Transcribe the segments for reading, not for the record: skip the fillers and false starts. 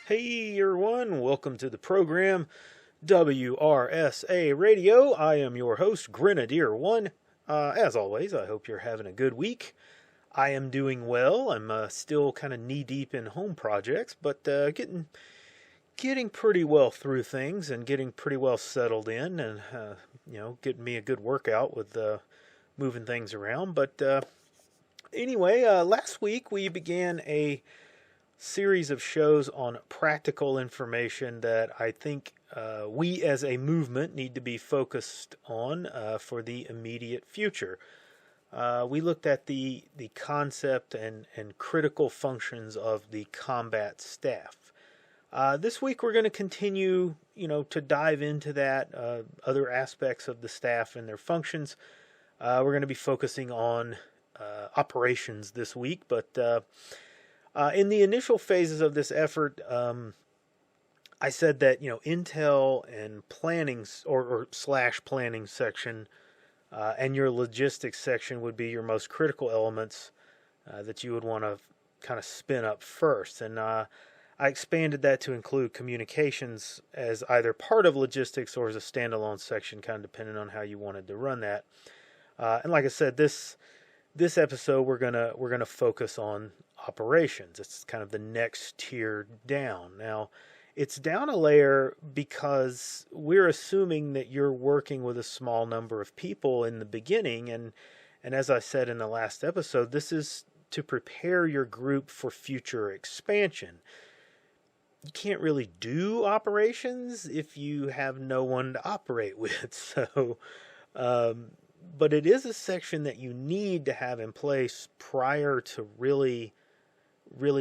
Hey everyone, welcome to the program WRSA Radio. I am your host, Grenadier One. As always, I hope you're having a good week. I am doing well. I'm still kind of knee deep in home projects, but getting pretty well through things and getting pretty well settled in, and getting me a good workout with moving things around. But anyway, last week we began a series of shows on practical information that I think we as a movement need to be focused on for the immediate future. We looked at the concept and critical functions of the combat staff. This week we're going to continue, to dive into that, other aspects of the staff and their functions. We're going to be focusing on operations this week, but in the initial phases of this effort, I said that intel and planning or slash planning section and your logistics section would be your most critical elements that you would want to kind of spin up first, and I expanded that to include communications as either part of logistics or as a standalone section, kind of depending on how you wanted to run that. And like I said, this episode we're gonna focus on operations. It's kind of the next tier down. Now, it's down a layer because we're assuming that you're working with a small number of people in the beginning, and as I said in the last episode, this is to prepare your group for future expansion. You can't really do operations if you have no one to operate with. So, but it is a section that you need to have in place prior to really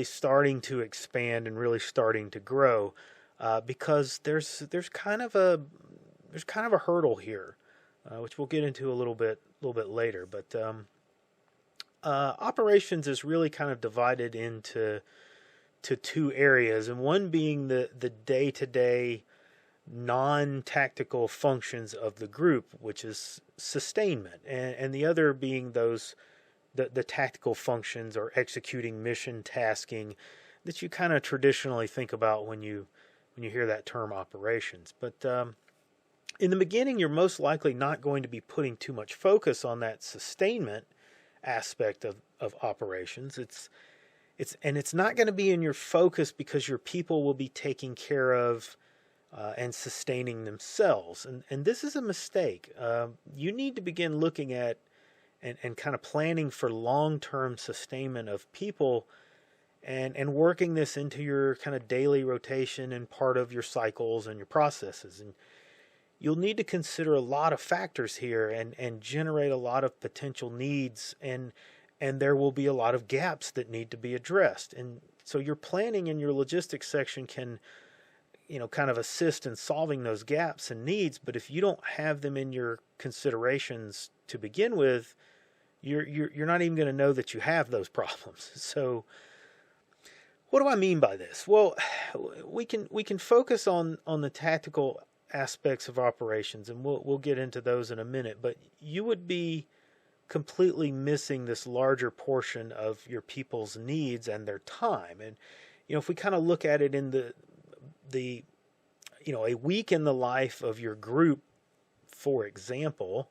starting to expand and really starting to grow, because there's kind of a hurdle here, which we'll get into a little bit later. But operations is really kind of divided into two areas, and one being the day-to-day non-tactical functions of the group, which is sustainment, and the other being those the tactical functions or executing mission tasking that you kind of traditionally think about when you hear that term operations. But in the beginning, you're most likely not going to be putting too much focus on that sustainment aspect of operations. It's not going to be in your focus because your people will be taking care of and sustaining themselves. And this is a mistake. You need to begin looking at and kind of planning for long-term sustainment of people and working this into your kind of daily rotation and part of your cycles and your processes. And you'll need to consider a lot of factors here and generate a lot of potential needs, and there will be a lot of gaps that need to be addressed. And so your planning in your logistics section can kind of assist in solving those gaps and needs, but if you don't have them in your considerations to begin with, you're not even going to know that you have those problems. So what do I mean by this? Well, we can focus on the tactical aspects of operations, and we'll get into those in a minute, but you would be completely missing this larger portion of your people's needs and their time. And if we kind of look at it in the a week in the life of your group, for example,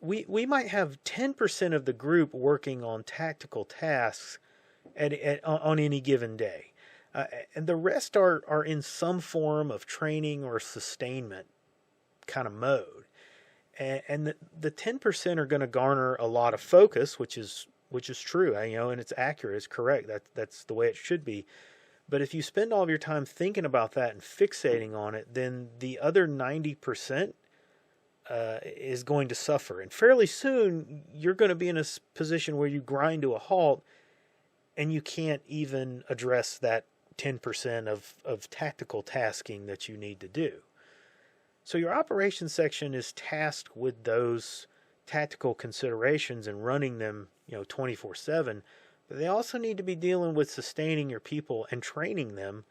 we might have 10% of the group working on tactical tasks on any given day, and the rest are in some form of training or sustainment kind of mode. And the 10% are going to garner a lot of focus, which is true, and it's accurate, it's correct. That's the way it should be. But if you spend all of your time thinking about that and fixating on it, then the other 90% is going to suffer. And fairly soon, you're going to be in a position where you grind to a halt, and you can't even address that 10% of tactical tasking that you need to do. So your operations section is tasked with those tactical considerations and running them, 24/7. But they also need to be dealing with sustaining your people and training them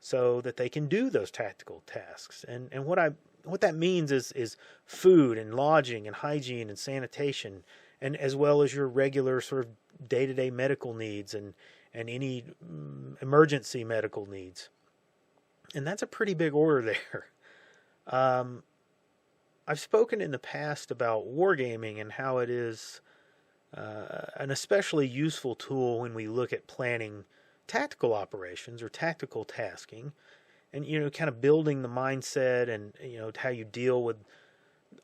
so that they can do those tactical tasks. And what that means is food and lodging and hygiene and sanitation, and as well as your regular sort of day-to-day medical needs and and any emergency medical needs. And that's a pretty big order there. I've spoken in the past about wargaming and how it is an especially useful tool when we look at planning tactical operations or tactical tasking, and kind of building the mindset and how you deal with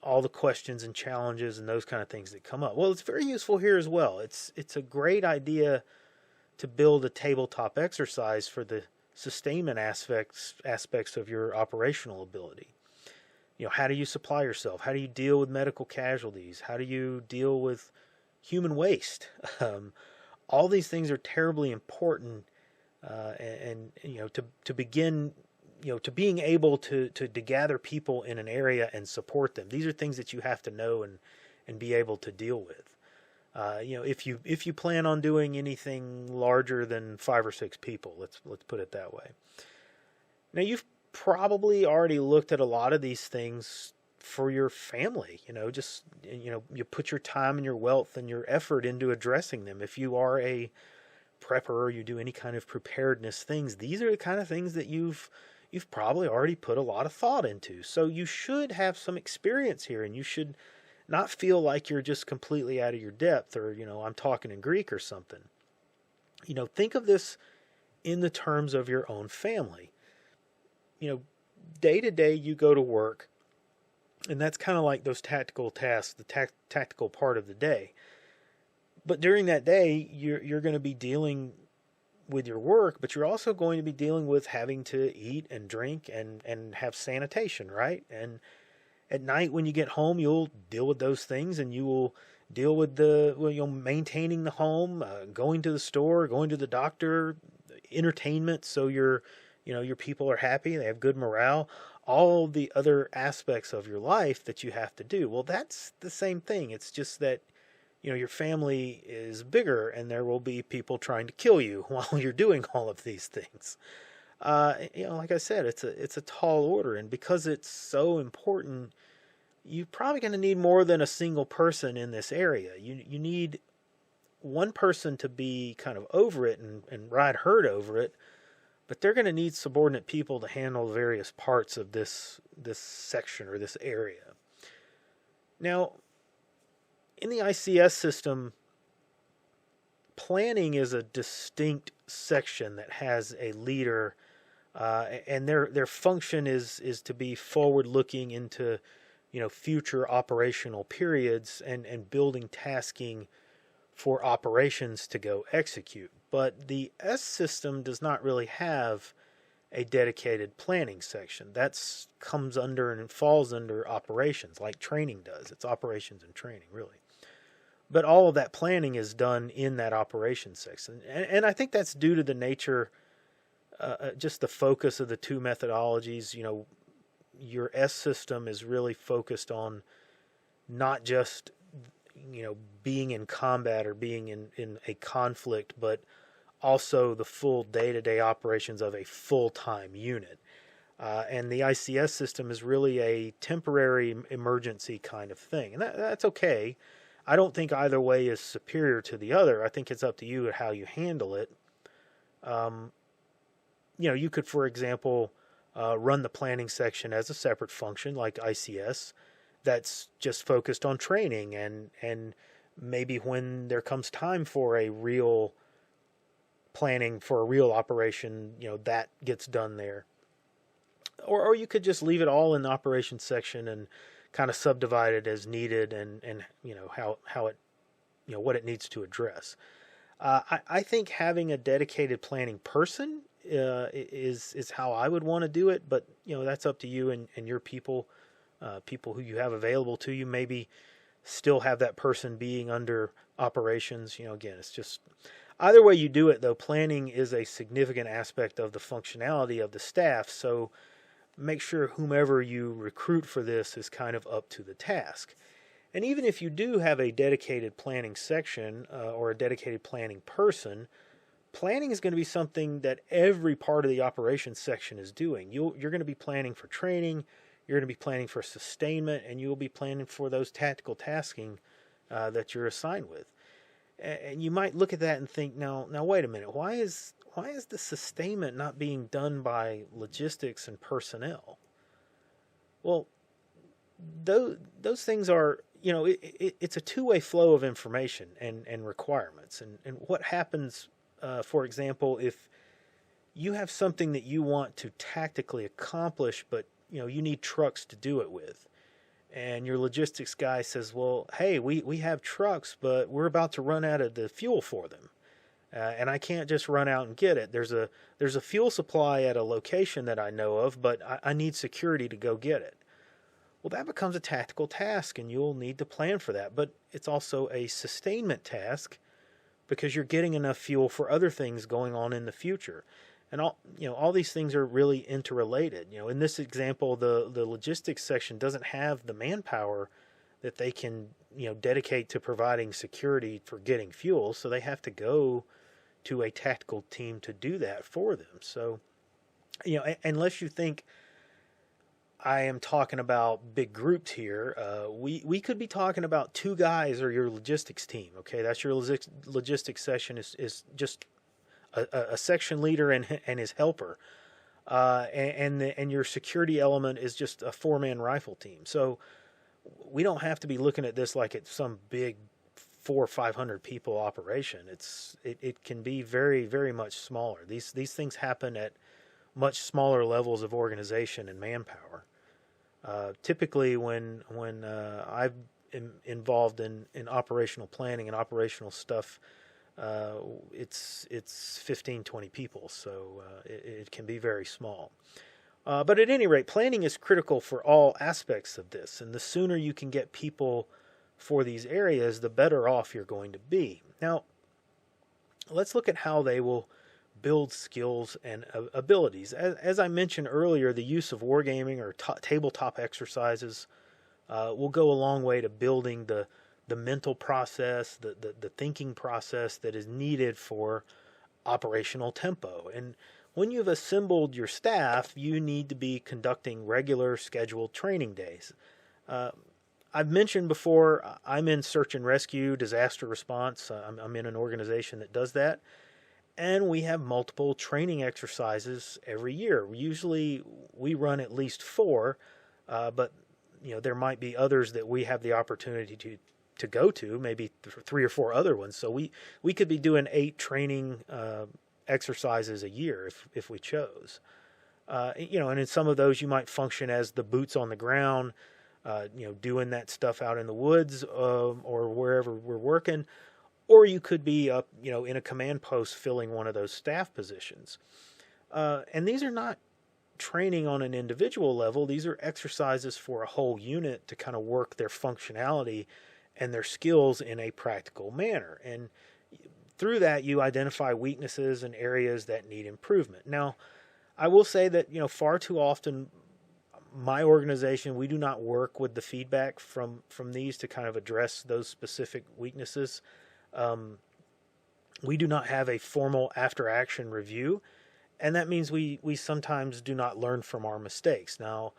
all the questions and challenges and those kind of things that come up. Well, it's very useful here as well. It's a great idea to build a tabletop exercise for the sustainment aspects of your operational ability. How do you supply yourself? How do you deal with medical casualties? How do you deal with human waste? All these things are terribly important, and to begin, to being able to gather people in an area and support them. These are things that you have to know and be able to deal with. If you plan on doing anything larger than 5 or 6 people, let's put it that way. Now, you've probably already looked at a lot of these things for your family. You put your time and your wealth and your effort into addressing them. If you are a prepper or you do any kind of preparedness things, these are the kind of things that you've probably already put a lot of thought into. So you should have some experience here, and you should not feel like you're just completely out of your depth, or I'm talking in Greek or something. Think of this in the terms of your own family. Day to day you go to work, and that's kind of like those tactical tasks, the tactical part of the day. But during that day, you're going to be dealing with your work, but you're also going to be dealing with having to eat and drink and have sanitation, right? And at night when you get home, you'll deal with those things, and you will deal with maintaining the home, going to the store, going to the doctor, entertainment, so your people are happy, they have good morale, all the other aspects of your life that you have to do. Well, that's the same thing. It's just that, your family is bigger, and there will be people trying to kill you while you're doing all of these things. Like I said, it's a tall order, and because it's so important, you're probably going to need more than a single person in this area. You need one person to be kind of over it and ride herd over it, but they're going to need subordinate people to handle various parts of this section or this area. Now, in the ICS system, planning is a distinct section that has a leader, and their function is to be forward-looking into future operational periods and building tasking for operations to go execute. But the S system does not really have a dedicated planning section. That comes under and falls under operations, like training does. It's operations and training, really. But all of that planning is done in that operations section. And I think that's due to the nature, just the focus of the two methodologies. Your S system is really focused on not just being in combat or being in a conflict, but also the full day-to-day operations of a full-time unit. And the ICS system is really a temporary emergency kind of thing. And that's okay. I don't think either way is superior to the other. I think it's up to you how you handle it. You could, for example, run the planning section as a separate function like ICS that's just focused on training, and maybe when there comes time for a real planning for a real operation, that gets done there. Or you could just leave it all in the operations section and kind of subdivide it as needed, and how it what it needs to address. I think having a dedicated planning person is how I would want to do it, but that's up to you and your people who you have available to you. Maybe still have that person being under operations. Again, it's just either way you do it, though. Planning is a significant aspect of the functionality of the staff, so make sure whomever you recruit for this is kind of up to the task. And even if you do have a dedicated planning section or a dedicated planning person, planning is going to be something that every part of the operations section is doing. You're going to be planning for training, you're going to be planning for sustainment, and you'll be planning for those tactical tasking that you're assigned with. And you might look at that and think, now wait a minute, why is the sustainment not being done by logistics and personnel? Well, those things are, it's a two-way flow of information and requirements. And what happens, for example, if you have something that you want to tactically accomplish, but you need trucks to do it with, and your logistics guy says, well, hey, we have trucks, but we're about to run out of the fuel for them. And I can't just run out and get it. There's a fuel supply at a location that I know of, but I need security to go get it. Well, that becomes a tactical task, and you'll need to plan for that. But it's also a sustainment task because you're getting enough fuel for other things going on in the future. And all these things are really interrelated. In this example, the logistics section doesn't have the manpower that they can dedicate to providing security for getting fuel, so they have to go to a tactical team to do that for them. So, unless you think I am talking about big groups here, we could be talking about two guys or your logistics team. Okay, that's your logistics section is just a section leader and his helper, and your security element is just a 4-man rifle team. So we don't have to be looking at this like it's some big 400 or 500 people operation. It can be very, very much smaller. These things happen at much smaller levels of organization and manpower. Typically, when I'm involved in operational planning and operational stuff, it's 15, 20 people, so it can be very small. But at any rate, planning is critical for all aspects of this, and the sooner you can get people for these areas, the better off you're going to be. Now, let's look at how they will build skills and abilities. As I mentioned earlier, the use of wargaming or tabletop exercises will go a long way to building the mental process, the thinking process that is needed for operational tempo. And when you've assembled your staff, you need to be conducting regular scheduled training days. I've mentioned before, I'm in search and rescue, disaster response. I'm in an organization that does that. And we have multiple training exercises every year. Usually we run at least 4, but there might be others that we have the opportunity to go to, maybe 3 or 4 other ones. So we could be doing 8 training exercises a year if we chose. And in some of those you might function as the boots on the ground, doing that stuff out in the woods or wherever we're working. Or you could be up, in a command post filling one of those staff positions. And these are not training on an individual level. These are exercises for a whole unit to kind of work their functionality and their skills in a practical manner. And through that, you identify weaknesses and areas that need improvement. Now, I will say that, far too often, my organization, we do not work with the feedback from these to kind of address those specific weaknesses. We do not have a formal after-action review, and that means we sometimes do not learn from our mistakes. Now,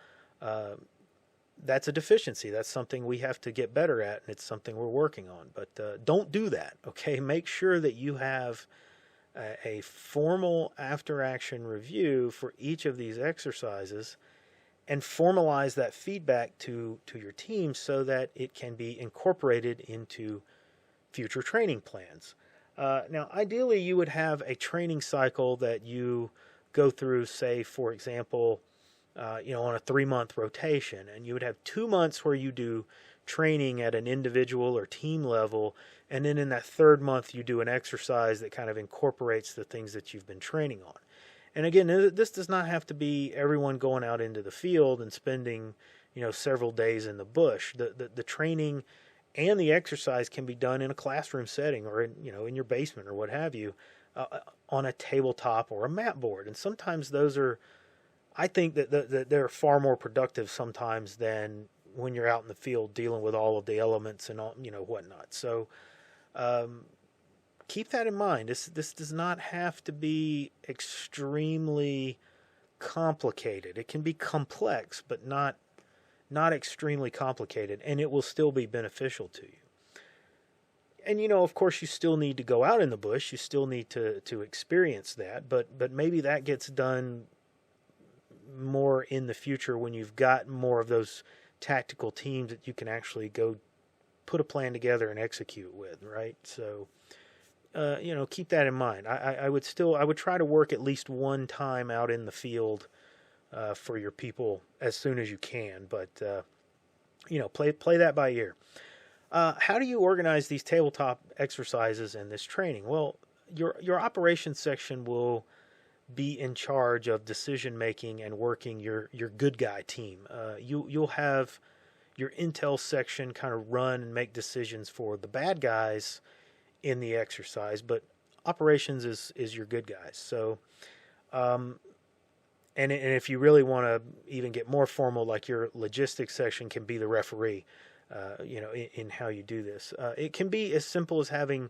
that's a deficiency. That's something we have to get better at, and it's something we're working on. But don't do that, okay? Make sure that you have a formal after-action review for each of these exercises and formalize that feedback to your team so that it can be incorporated into future training plans. Now, ideally, you would have a training cycle that you go through, say, for example, on a 3-month rotation, and you would have 2 months where you do training at an individual or team level, and then in that 3rd month you do an exercise that kind of incorporates the things that you've been training on. And again, this does not have to be everyone going out into the field and spending, several days in the bush. The training and the exercise can be done in a classroom setting or in your basement or what have you, on a tabletop or a mat board. And sometimes those are, I think that they're far more productive sometimes than when you're out in the field dealing with all of the elements and all, whatnot. So keep that in mind. This does not have to be extremely complicated. It can be complex, but not extremely complicated, and it will still be beneficial to you. And of course, you still need to go out in the bush. You still need to experience that. But maybe that gets done more in the future when you've got more of those tactical teams that you can actually go put a plan together and execute with, right? So, keep that in mind. I would try to work at least one time out in the field for your people as soon as you can. But play that by ear. How do you organize these tabletop exercises and this training? Well, your operations section will be in charge of decision making and working your good guy team. You'll have your intel section kind of run and make decisions for the bad guys in the exercise, but operations is your good guys. So, and if you really want to even get more formal, like your logistics section can be the referee. In how you do this, it can be as simple as having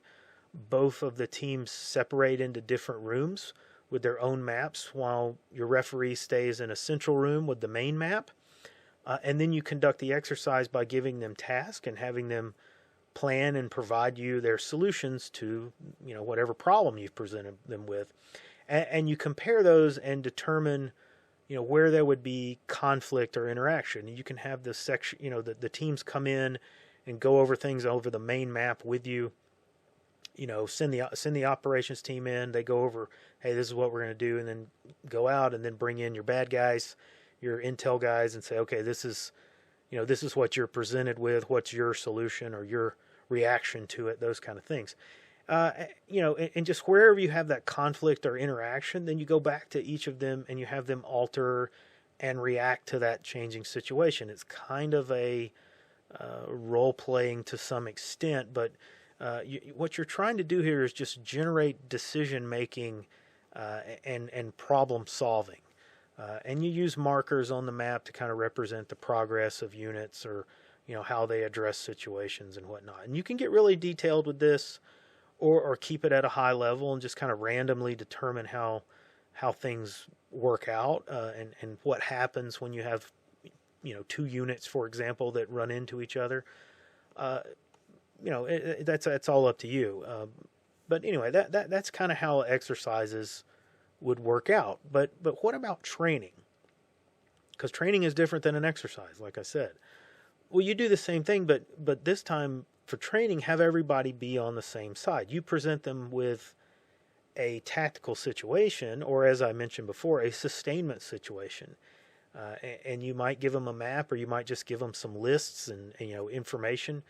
both of the teams separate into different rooms with their own maps, while your referee stays in a central room with the main map. And then you conduct the exercise by giving them tasks and having them plan and provide you their solutions to, whatever problem you've presented them with. And you compare those and determine, where there would be conflict or interaction. You can have the section, the teams come in and go over things over the main map with you. Send the operations team in. They go over, hey, this is what we're going to do, and then go out and then bring in your bad guys, your intel guys, and say, okay, this is what you're presented with. What's your solution or your reaction to it? Those kind of things. And just wherever you have that conflict or interaction, then you go back to each of them and you have them alter and react to that changing situation. It's kind of a role playing to some extent, but what you're trying to do here is just generate decision making and problem solving. And you use markers on the map to kind of represent the progress of units or how they address situations and whatnot. And you can get really detailed with this, or keep it at a high level and just kind of randomly determine how things work out and what happens when you have two units, for example, that run into each other. That's all up to you. But anyway, that's kind of how exercises would work out. But what about training? Because training is different than an exercise, like I said. Well, you do the same thing, but this time for training, have everybody be on the same side. You present them with a tactical situation, or as I mentioned before, a sustainment situation. And you might give them a map, or you might just give them some lists and information.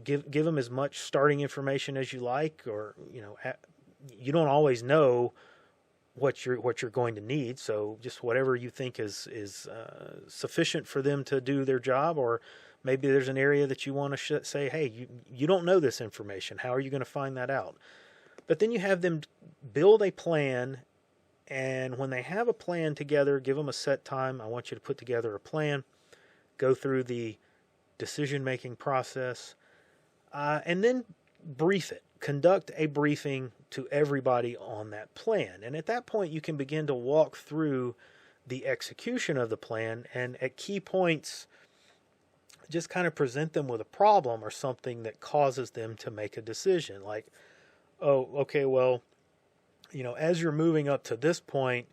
Give them as much starting information as you like, or you don't always know what you're going to need. So just whatever you think is sufficient for them to do their job, or maybe there's an area that you want to say, hey, you don't know this information. How are you going to find that out? But then you have them build a plan, and when they have a plan together, give them a set time. I want you to put together a plan, go through the decision-making process, and then brief it. Conduct a briefing to everybody on that plan. And at that point, you can begin to walk through the execution of the plan, and at key points, just kind of present them with a problem or something that causes them to make a decision. Like, oh, okay, well, as you're moving up to this point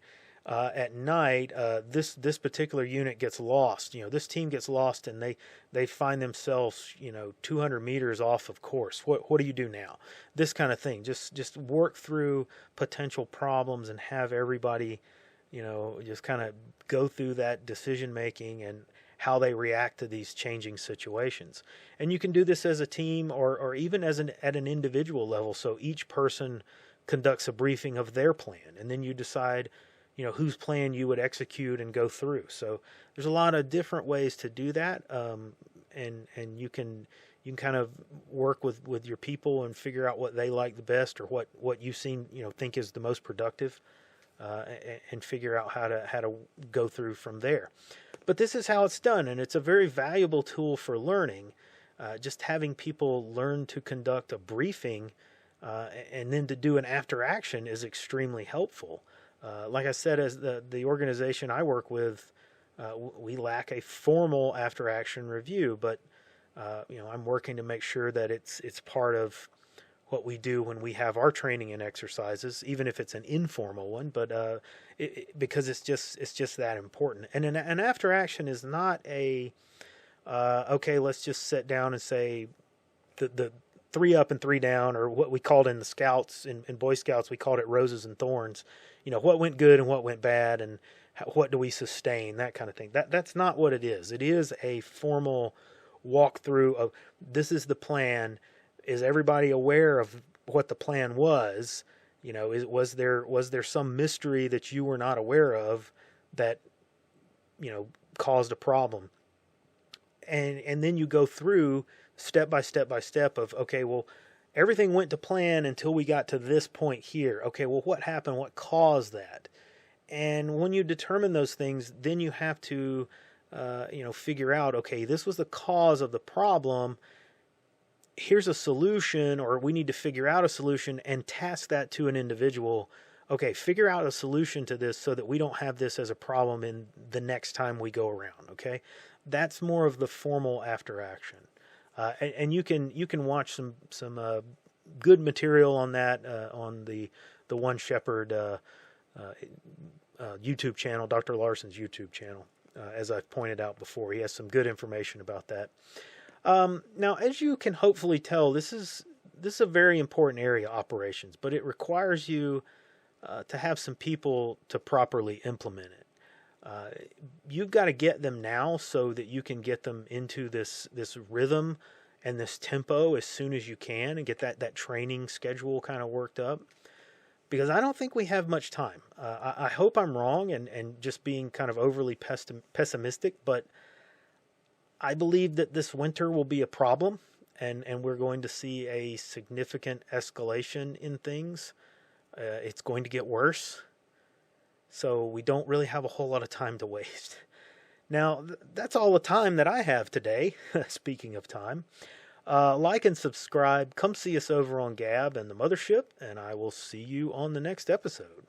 at night, this particular unit gets lost. This team gets lost, and they find themselves 200 meters off of course. What do you do now? This kind of thing. Just work through potential problems and have everybody just kind of go through that decision making and how they react to these changing situations. And you can do this as a team or even at an individual level. So each person conducts a briefing of their plan, and then you decide whose plan you would execute and go through. So there's a lot of different ways to do that, and you can kind of work with your people and figure out what they like the best, or what you've seen think is the most productive, and figure out how to go through from there. But this is how it's done, and it's a very valuable tool for learning. Just having people learn to conduct a briefing and then to do an after action is extremely helpful. Like I said, as the organization I work with, we lack a formal after action review, but I'm working to make sure that it's part of what we do when we have our training and exercises, even if it's an informal one, but because it's just that important. And an after action is not a okay, let's just sit down and say the 3 up and 3 down, or what we called in the Scouts, in Boy Scouts, we called it roses and thorns. What went good and what went bad, and what do we sustain, that kind of thing. That's not what it is. It is a formal walkthrough of, this is the plan. Is everybody aware of what the plan was? Was there some mystery that you were not aware of that caused a problem? And then you go through step by step by step of, okay, well, everything went to plan until we got to this point here. Okay, well, what happened? What caused that? And when you determine those things, then you have to, figure out, okay, this was the cause of the problem. Here's a solution, or we need to figure out a solution and task that to an individual. Okay, figure out a solution to this so that we don't have this as a problem in the next time we go around. Okay, that's more of the formal after action. And you can watch some good material on that on the One Shepherd YouTube channel, Dr. Larson's YouTube channel. As I've pointed out before, he has some good information about that. Now, as you can hopefully tell, this is a very important area, operations, but it requires you to have some people to properly implement it. You've got to get them now so that you can get them into this rhythm and this tempo as soon as you can, and get that training schedule kind of worked up. Because I don't think we have much time. I hope I'm wrong and just being kind of overly pessimistic, but I believe that this winter will be a problem, and we're going to see a significant escalation in things. It's going to get worse. So we don't really have a whole lot of time to waste. Now, that's all the time that I have today, speaking of time. Like and subscribe. Come see us over on Gab and the Mothership, and I will see you on the next episode.